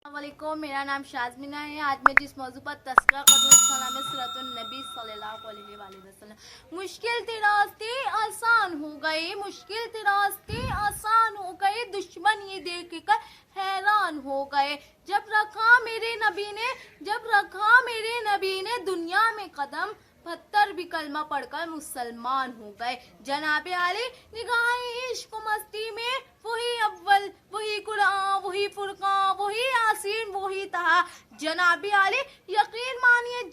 वालेकुम, मेरा नाम शाज़मीना है। आज मैं जिस मौजू पर तस्करा करूँ उसका नाम है सीरतुन नबी सल्लल्लाहु अलैहि वसल्लम। मुश्किल ते रास्ते आसान हो गए, मुश्किल ते रास्ते आसान हो गए, दुश्मन ये देख कर हैरान हो गए। जब रखा मेरे नबी ने दुनिया में कदम, पत्थर भी कलमा पढ़कर मुसलमान हो गए। जनाबे आली निगाहे इश्क मस्ती में वही अव्वल, वही कुरान, वही फुरकान, वही यासीन, वही तहा। जनाबे आली यकीन मानिए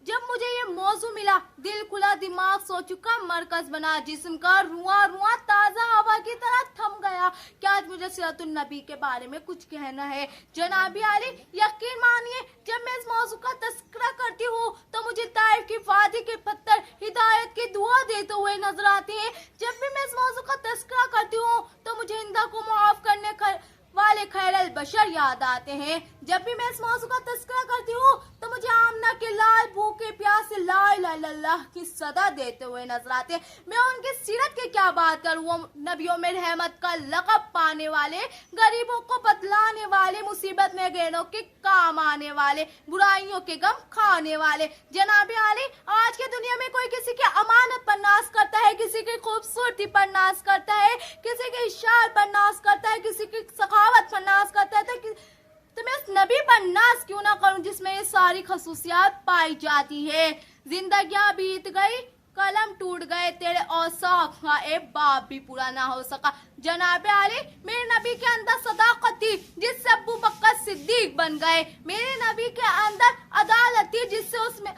जब मुझे ये मौजू मिला, दिल खुला, दिमाग सो चुका, मरकज बना, जिस्म का रुआ रुआ ताज़ा हवा की तरह थम गया। क्या आज मुझे सीरतुन नबी के बारे में कुछ कहना है? जनाबी आली यकीन मानिए जब मैं इस मौजू का तस्करा करती हूँ तो मुझे ताइफ की वादी के पत्थर हिदायत की दुआ देते हुए नजर आते हैं। जब भी मैं इस मौजू का तस्करा करती हूँ तो मुझे इंदा को माफ करने वाले खैरल बशर याद आते हैं। जब भी मैं इस मौजू का तस्करा करती हूँ तो मुझे आमना के लाल भूखे प्यासे ला इलाहा इल्लल्लाह की सदा देते हुए नजर आते हैं। मैं उनकी सीरत की क्या बात करूँ, वो नबियों में रहमत का लक़ब पाने वाले, गरीबों को बतलाने वाले, मुसीबत में गैरों के काम आने वाले, बुराइयों के गम खाने वाले। जनाबे आली आज की दुनिया में कोई किसी की अमानत पर नाज करता है, किसी की खूबसूरती पर नाज करता है, किसी के इशार पर नाज करता है, किसी की सखावत पर नाज करता है, तो मैं उस नबी पर नाज क्यों ना करूं जिसमें ये सारी खसूसियात पाई जाती है। जिंदगियां बीत गई, कलम टूट गए, तेरे औसाफ का एक बाप भी पूरा ना हो सका। जनाबे आली मेरे नबी के अंदर सदाकत थी जिससे अबू बकर सिद्दीक बन गए। मेरे नबी के अंदर अदालत थी जिससे उसमें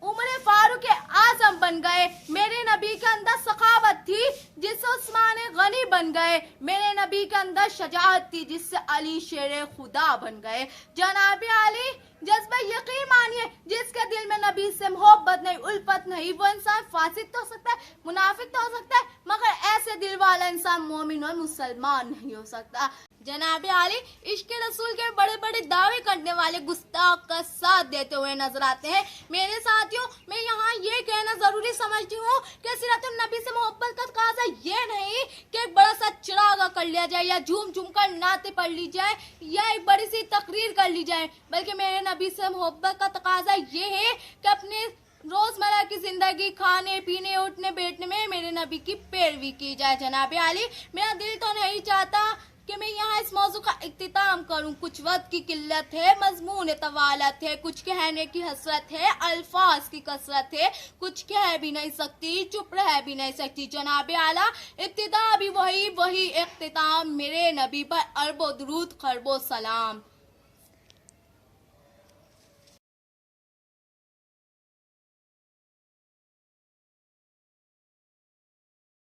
उमर फारूक आजम बन गए। मेरे नबी के अंदर सखावत थी जिससे उस्मान गनी बन गए। मेरे नबी के अंदर शजाअत थी जिससे अली शेर खुदा बन गए। जनाबे आली जज्बा यकीन मानिए जिसके दिल में नबी से मोहब्बत नहीं, उल्फत नहीं, वो इंसान फासिद तो हो सकता है, मुनाफिक तो हो सकता है, मगर ऐसे दिल वाला इंसान मोमिन और मुसलमान नहीं हो सकता। जनाबे आली इश्क रसूल के बड़े बड़े दावे करने वाले गुस्ताख का साथ देते हुए नजर आते हैं। मेरे साथियों, मैं यहाँ ये कहना जरूरी समझती हूँ कि सीरतुन नबी से मोहब्बत का तकाज़ा ये नहीं कि एक बड़ा सा चिरागा कर लिया जाए या झूम झूम कर नाते पढ़ ली जाए या एक बड़ी सी तकरीर कर ली जाए, बल्कि मेरे नबी से मोहब्बत का तकाज़ा ये है कि अपने रोजमर्रा की जिंदगी, खाने पीने, उठने बैठने में मेरे नबी की पैरवी की जाए। जनाबे आली मेरा दिल तो नहीं चाहता कि मैं यहाँ इस मौजू का इख्तिताम करूँ। कुछ वक्त की किल्लत है, मजमून तवालत है, कुछ कहने की हसरत है, अल्फाज की कसरत है, कुछ कह भी नहीं सकती, चुप रह भी नहीं सकती। जनाबे आला इब्तिदा भी वही इख्तिताम, मेरे नबी पर अरबो दुरूद खरबो सलाम।